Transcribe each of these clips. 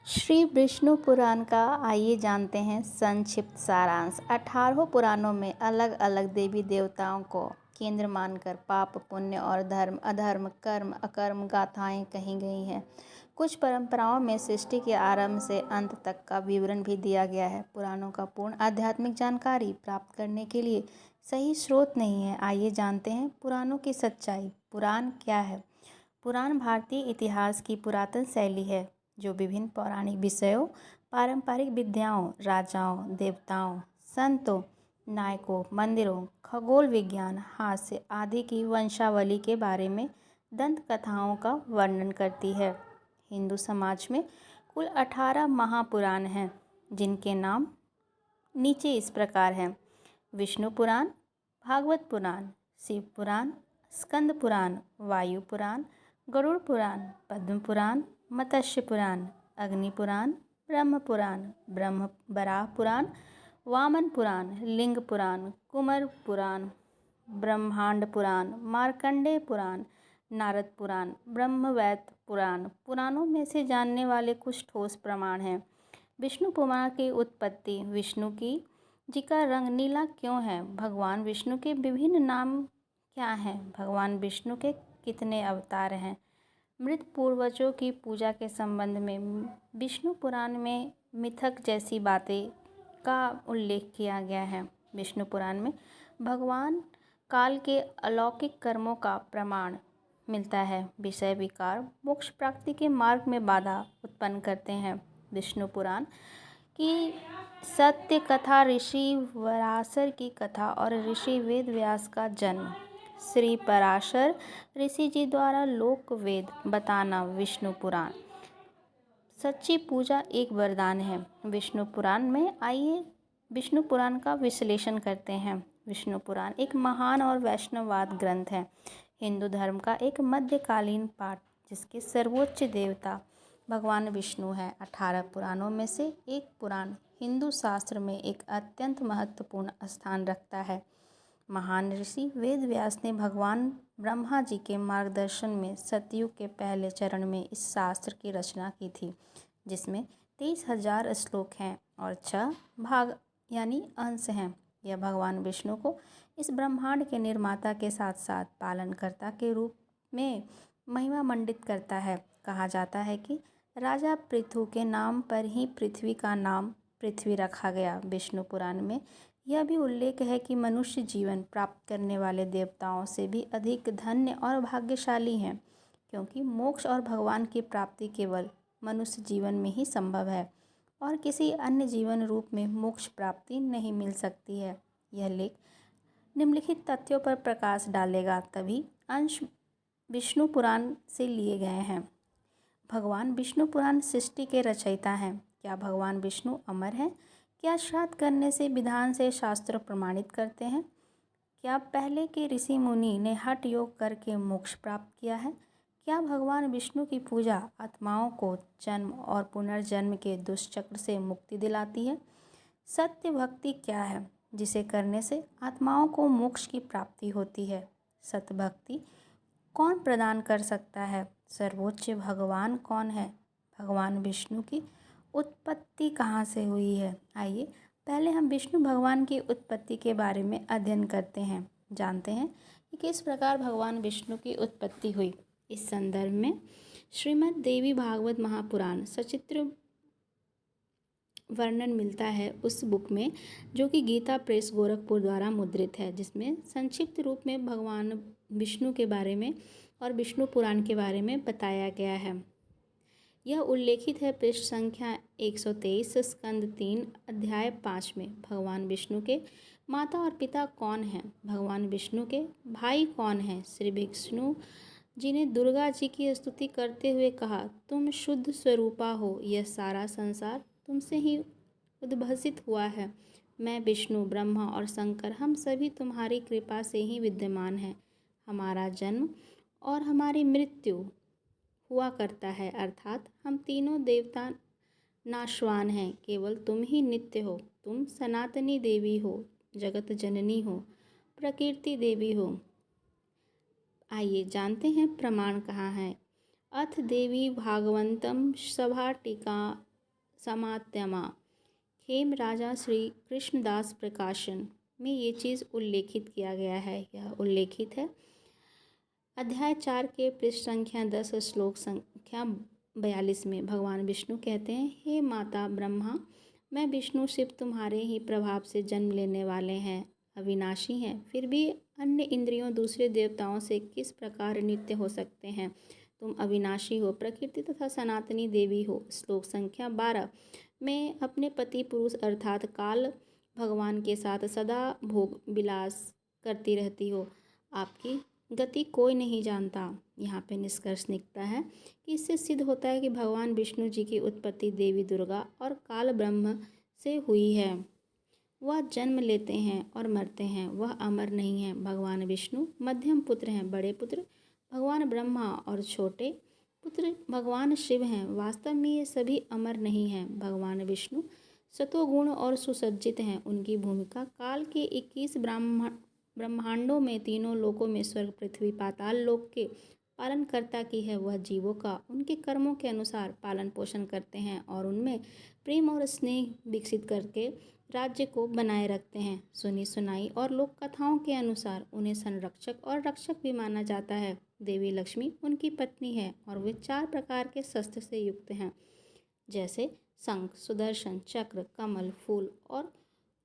श्री विष्णु पुराण का आइए जानते हैं संक्षिप्त सारांश। 18 पुराणों में अलग अलग देवी देवताओं को केंद्र मानकर पाप पुण्य और धर्म अधर्म कर्म अकर्म गाथाएं कही गई हैं। कुछ परंपराओं में सृष्टि के आरंभ से अंत तक का विवरण भी दिया गया है। पुराणों का पूर्ण आध्यात्मिक जानकारी प्राप्त करने के लिए सही स्रोत नहीं है। आइए जानते हैं पुराणों की सच्चाई। पुराण क्या है? पुराण भारतीय इतिहास की पुरातन शैली है जो विभिन्न पौराणिक विषयों, पारंपरिक विद्याओं, राजाओं, देवताओं, संतों, नायकों, मंदिरों, खगोल विज्ञान, हास्य आदि की वंशावली के बारे में दंत कथाओं का वर्णन करती है। हिंदू समाज में कुल 18 महापुराण हैं, जिनके नाम नीचे इस प्रकार हैं: विष्णु पुराण, भागवत पुराण, शिव पुराण, स्कंद पुराण, वायु पुराण, गरुड़ पुराण, पद्म पुराण, मत्स्य पुराण, अग्नि पुराण, ब्रह्म पुराण, ब्रह्म वराह पुराण, वामन पुराण, लिंग पुराण, कुमार पुराण, ब्रह्मांड पुराण, मार्कंडेय पुराण, नारद पुराण, ब्रह्मवैवर्त पुराण। पुराणों में से जानने वाले कुछ ठोस प्रमाण हैं। विष्णु पुराण की उत्पत्ति। विष्णु जी का रंग नीला क्यों है? भगवान विष्णु के विभिन्न नाम क्या हैं? भगवान विष्णु के कितने अवतार हैं? मृत पूर्वजों की पूजा के संबंध में विष्णु पुराण में मिथक जैसी बातें का उल्लेख किया गया है। विष्णु पुराण में भगवान काल के अलौकिक कर्मों का प्रमाण मिलता है। विषय विकार मोक्ष प्राप्ति के मार्ग में बाधा उत्पन्न करते हैं। विष्णु पुराण की सत्य कथा, ऋषि वरासर की कथा और ऋषि वेद व्यास का जन्म। श्री पराशर ऋषि जी द्वारा लोक वेद बताना। विष्णु पुराण सच्ची पूजा एक वरदान है। विष्णु पुराण में आइए विष्णु पुराण का विश्लेषण करते हैं। विष्णु पुराण एक महान और वैष्णववाद ग्रंथ है, हिंदू धर्म का एक मध्यकालीन पाठ जिसके सर्वोच्च देवता भगवान विष्णु है। 18 पुराणों में से एक पुराण हिंदू शास्त्र में एक अत्यंत महत्वपूर्ण स्थान रखता है। महान ऋषि वेद व्यास ने भगवान ब्रह्मा जी के मार्गदर्शन में सतयुग के पहले चरण में इस शास्त्र की रचना की थी, जिसमें 23,000 श्लोक हैं और 6 भाग यानी अंश हैं। यह भगवान विष्णु को इस ब्रह्मांड के निर्माता के साथ साथ पालनकर्ता के रूप में महिमा मंडित करता है। कहा जाता है कि राजा पृथु के नाम पर ही पृथ्वी का नाम पृथ्वी रखा गया। विष्णु पुराण में यह भी उल्लेख है कि मनुष्य जीवन प्राप्त करने वाले देवताओं से भी अधिक धन्य और भाग्यशाली हैं, क्योंकि मोक्ष और भगवान की प्राप्ति केवल मनुष्य जीवन में ही संभव है और किसी अन्य जीवन रूप में मोक्ष प्राप्ति नहीं मिल सकती है। यह लेख निम्नलिखित तथ्यों पर प्रकाश डालेगा, तभी अंश विष्णु पुराण से लिए गए हैं। भगवान विष्णु पुराण सृष्टि के रचयिता हैं। क्या भगवान विष्णु अमर हैं? क्या श्राद्ध करने से विधान से शास्त्र प्रमाणित करते हैं? क्या पहले के ऋषि मुनि ने हठ योग करके मोक्ष प्राप्त किया है? क्या भगवान विष्णु की पूजा आत्माओं को जन्म और पुनर्जन्म के दुष्चक्र से मुक्ति दिलाती है? सत्य भक्ति क्या है, जिसे करने से आत्माओं को मोक्ष की प्राप्ति होती है? सत्य भक्ति कौन प्रदान कर सकता है? सर्वोच्च भगवान कौन है? भगवान विष्णु की उत्पत्ति कहाँ से हुई है? आइए पहले हम विष्णु भगवान की उत्पत्ति के बारे में अध्ययन करते हैं, जानते हैं कि किस प्रकार भगवान विष्णु की उत्पत्ति हुई। इस संदर्भ में श्रीमद् देवी भागवत महापुराण सचित्र वर्णन मिलता है उस बुक में, जो कि गीता प्रेस गोरखपुर द्वारा मुद्रित है, जिसमें संक्षिप्त रूप में भगवान विष्णु के बारे में और विष्णु पुराण के बारे में बताया गया है। यह उल्लेखित है पृष्ठ संख्या 123 स्कंद 3 अध्याय 5 में। भगवान विष्णु के माता और पिता कौन हैं? भगवान विष्णु के भाई कौन हैं? श्री विष्णु जी ने दुर्गा जी की स्तुति करते हुए कहा, तुम शुद्ध स्वरूपा हो, यह सारा संसार तुमसे ही उद्भसित हुआ है। मैं विष्णु, ब्रह्मा और शंकर हम सभी तुम्हारी कृपा से ही विद्यमान हैं। हमारा जन्म और हमारी मृत्यु हुआ करता है, अर्थात हम तीनों देवता नाशवान हैं, केवल तुम ही नित्य हो। तुम सनातनी देवी हो, जगत जननी हो, प्रकृति देवी हो। आइए जानते हैं प्रमाण कहाँ है। अथ देवी भागवतम सभा टीका समात्यमा। खेम राजा श्री कृष्णदास प्रकाशन में ये चीज़ उल्लेखित किया गया है, यह उल्लेखित है। अध्याय 4 के पृष्ठ संख्या 10 श्लोक संख्या 42 में भगवान विष्णु कहते हैं, हे माता ब्रह्मा, मैं विष्णु शिव तुम्हारे ही प्रभाव से जन्म लेने वाले हैं, अविनाशी हैं, फिर भी अन्य इंद्रियों दूसरे देवताओं से किस प्रकार नित्य हो सकते हैं। तुम अविनाशी हो, प्रकृति तथा सनातनी देवी हो। श्लोक संख्या 12 में अपने पति पुरुष अर्थात काल भगवान के साथ सदा भोग विलास करती रहती हो, आपकी गति कोई नहीं जानता। यहाँ पे निष्कर्ष निकलता है कि इससे सिद्ध होता है कि भगवान विष्णु जी की उत्पत्ति देवी दुर्गा और काल ब्रह्म से हुई है। वह जन्म लेते हैं और मरते हैं, वह अमर नहीं है। भगवान विष्णु मध्यम पुत्र हैं, बड़े पुत्र भगवान ब्रह्मा और छोटे पुत्र भगवान शिव हैं। वास्तव में ये सभी अमर नहीं हैं। भगवान विष्णु सतोगुण और सुसज्जित हैं। उनकी भूमिका काल के 21 ब्रह्मांडों में तीनों लोकों में स्वर्ग पृथ्वी पाताल लोक के पालनकर्ता की है। वह जीवों का उनके कर्मों के अनुसार पालन पोषण करते हैं और उनमें प्रेम और स्नेह विकसित करके राज्य को बनाए रखते हैं। सुनी सुनाई और लोक कथाओं के अनुसार उन्हें संरक्षक और रक्षक भी माना जाता है। देवी लक्ष्मी उनकी पत्नी है और वे 4 प्रकार के शस्त्र से युक्त हैं, जैसे शंख, सुदर्शन चक्र, कमल फूल और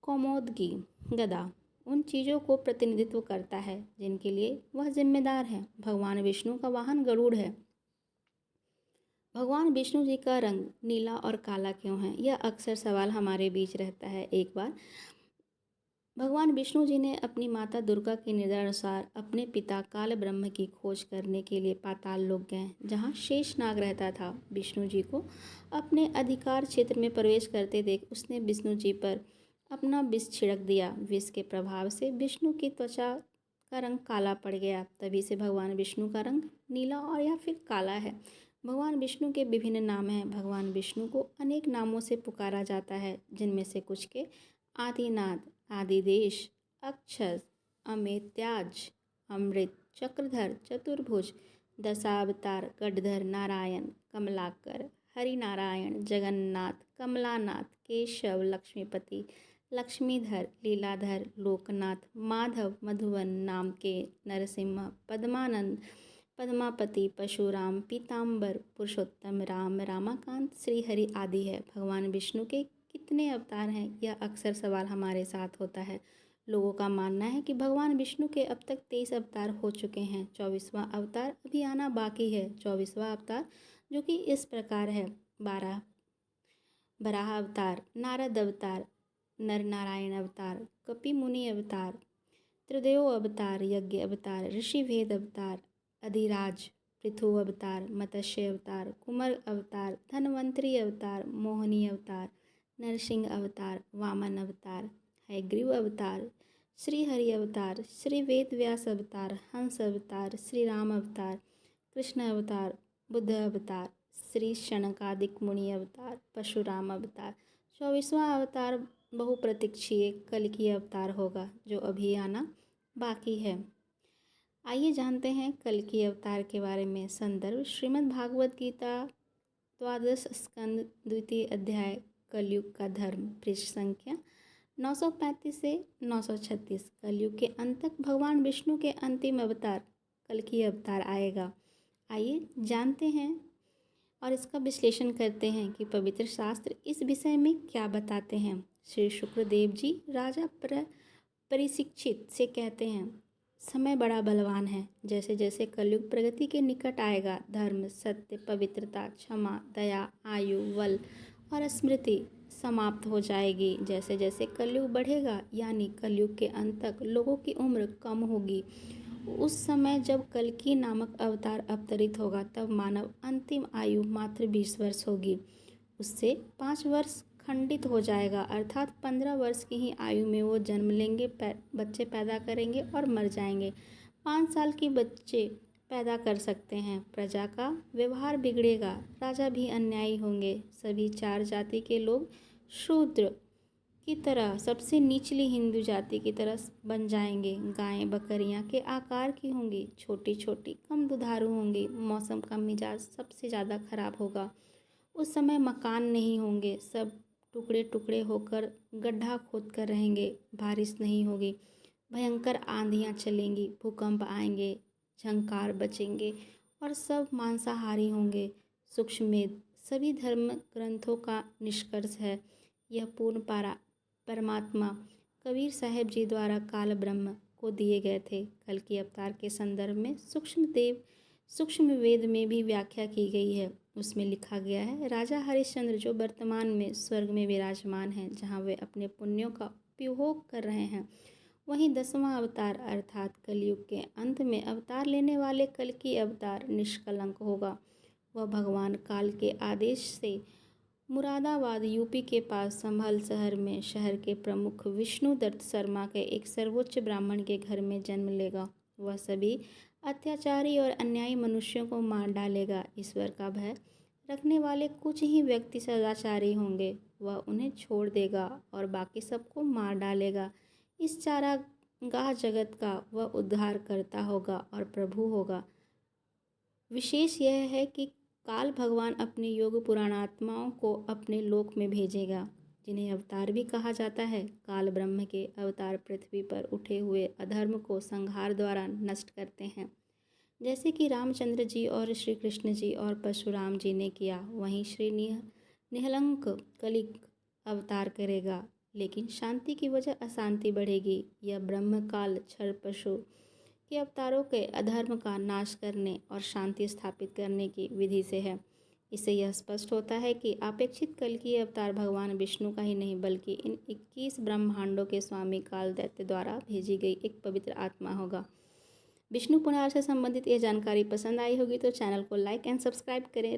कौमोदकी गदा उन चीज़ों को प्रतिनिधित्व करता है जिनके लिए वह जिम्मेदार है। भगवान विष्णु का वाहन गरुड़ है। भगवान विष्णु जी का रंग नीला और काला क्यों है, यह अक्सर सवाल हमारे बीच रहता है। एक बार भगवान विष्णु जी ने अपनी माता दुर्गा के निर्देशानुसार अपने पिता काल ब्रह्म की खोज करने के लिए पाताल लोक गए, जहाँ शेष नाग रहता था। विष्णु जी को अपने अधिकार क्षेत्र में प्रवेश करते देख उसने विष्णु जी पर अपना विष छिड़क दिया। विष के प्रभाव से विष्णु की त्वचा का रंग काला पड़ गया। तभी से भगवान विष्णु का रंग नीला और या फिर काला है। भगवान विष्णु के विभिन्न नाम हैं। भगवान विष्णु को अनेक नामों से पुकारा जाता है, जिनमें से कुछ के आदिनाथ, आदिदेश, अक्षर, अमेत्याज, अमृत, चक्रधर, चतुर्भुज, दशावतार, गढ़धर, नारायण, कमलाकर, हरिनारायण, जगन्नाथ, कमलानाथ, केशव, लक्ष्मीपति, लक्ष्मीधर, लीलाधर, लोकनाथ, माधव, मधुवन नाम के, नरसिंह, पद्मानंद, पद्मापति, परशुराम, पीताम्बर, पुरुषोत्तम, राम, रामाकांत, श्रीहरि आदि है। भगवान विष्णु के कितने अवतार हैं, यह अक्सर सवाल हमारे साथ होता है। लोगों का मानना है कि भगवान विष्णु के अब तक 23 अवतार हो चुके हैं। 24वां अवतार अभी आना बाकी है। 24वां अवतार जो कि इस प्रकार है: बराह अवतार, नारद अवतार, नर नारायण अवतार, कपि मुनि अवतार, त्रिदेव अवतार, यज्ञ अवतार, ऋषि वेद अवतार, अधिराज, पृथु अवतार, मत्स्य अवतार, कुमार अवतार, धन्वंतरी अवतार, मोहिनी अवतार, नरसिंह अवतार, वामन अवतार, हयग्रीव अवतार, श्रीहरि अवतार, श्री वेद व्यास अवतार, हंस अवतार, श्री राम अवतार, कृष्ण अवतार, बुद्ध अवतार, श्री शनकादिक मुनि अवतार, परशुराम अवतार। 24वां अवतार बहुप्रतीक्षीय कल्कि अवतार होगा, जो अभी आना बाकी है। आइए जानते हैं कल्कि अवतार के बारे में। संदर्भ श्रीमद् भागवत गीता 12 स्कंद 2 अध्याय कलयुग का धर्म, पृष्ठ संख्या 935 से 936। कलयुग के अंत तक भगवान विष्णु के अंतिम अवतार कल्कि अवतार आएगा। आइए जानते हैं और इसका विश्लेषण करते हैं कि पवित्र शास्त्र इस विषय में क्या बताते हैं। श्री शुक्रदेव जी राजा परीक्षित से कहते हैं, समय बड़ा बलवान है। जैसे जैसे कलयुग प्रगति के निकट आएगा, धर्म, सत्य, पवित्रता, क्षमा, दया, आयु, बल और स्मृति समाप्त हो जाएगी। जैसे जैसे कलयुग बढ़ेगा, यानी कलयुग के अंत तक लोगों की उम्र कम होगी। उस समय जब कल्कि नामक अवतार अवतरित होगा, तब मानव अंतिम आयु मात्र 20 वर्ष होगी। उससे 5 वर्ष खंडित हो जाएगा, अर्थात 15 वर्ष की ही आयु में वो जन्म लेंगे, बच्चे पैदा करेंगे और मर जाएंगे। 5 साल के बच्चे पैदा कर सकते हैं। प्रजा का व्यवहार बिगड़ेगा, राजा भी अन्यायी होंगे। सभी 4 जाति के लोग शूद्र की तरह सबसे निचली हिंदू जाति की तरह बन जाएंगे। गायें बकरियां के आकार की होंगी, छोटी छोटी, कम दुधारू होंगी। मौसम का मिजाज सबसे ज़्यादा खराब होगा। उस समय मकान नहीं होंगे, सब टुकड़े टुकड़े होकर गड्ढा खोद कर रहेंगे। बारिश नहीं होगी, भयंकर आंधियाँ चलेंगी, भूकंप आएंगे, झंकार बचेंगे और सब मांसाहारी होंगे। सूक्ष्मवेद सभी धर्म ग्रंथों का निष्कर्ष है। यह पूर्ण परमात्मा कबीर साहब जी द्वारा काल ब्रह्म को दिए गए थे। कल के अवतार के संदर्भ में सूक्ष्म वेद में भी व्याख्या की गई है। उसमें लिखा गया है, राजा हरिश्चंद्र जो वर्तमान में स्वर्ग में विराजमान हैं, जहाँ वे अपने पुण्यों का उपभोग कर रहे हैं, वहीं 10वां अवतार अर्थात कलयुग के अंत में अवतार लेने वाले कल की अवतार निष्कलंक होगा। वह भगवान काल के आदेश से मुरादाबाद यूपी के पास संभल शहर में शहर के प्रमुख विष्णुदत्त शर्मा के एक सर्वोच्च ब्राह्मण के घर में जन्म लेगा। वह सभी अत्याचारी और अन्यायी मनुष्यों को मार डालेगा। ईश्वर का भय रखने वाले कुछ ही व्यक्ति सदाचारी होंगे, वह उन्हें छोड़ देगा और बाकी सबको मार डालेगा। इस चारागाह जगत का वह उद्धार करता होगा और प्रभु होगा। विशेष यह है कि काल भगवान अपने योग पुराणात्माओं को अपने लोक में भेजेगा, जिन्हें अवतार भी कहा जाता है। काल ब्रह्म के अवतार पृथ्वी पर उठे हुए अधर्म को संहार द्वारा नष्ट करते हैं, जैसे कि रामचंद्र जी और श्री कृष्ण जी और परशुराम जी ने किया। वहीं श्री निहलंक कलिक अवतार करेगा, लेकिन शांति की वजह अशांति बढ़ेगी। यह ब्रह्म काल क्षर पशु के अवतारों के अधर्म का नाश करने और शांति स्थापित करने की विधि से है। इससे यह स्पष्ट होता है कि अपेक्षित कल की अवतार भगवान विष्णु का ही नहीं, बल्कि इन 21 ब्रह्मांडों के स्वामी काल दैत्य द्वारा भेजी गई एक पवित्र आत्मा होगा। विष्णु पुराण से संबंधित यह जानकारी पसंद आई होगी तो चैनल को लाइक एंड सब्सक्राइब करें।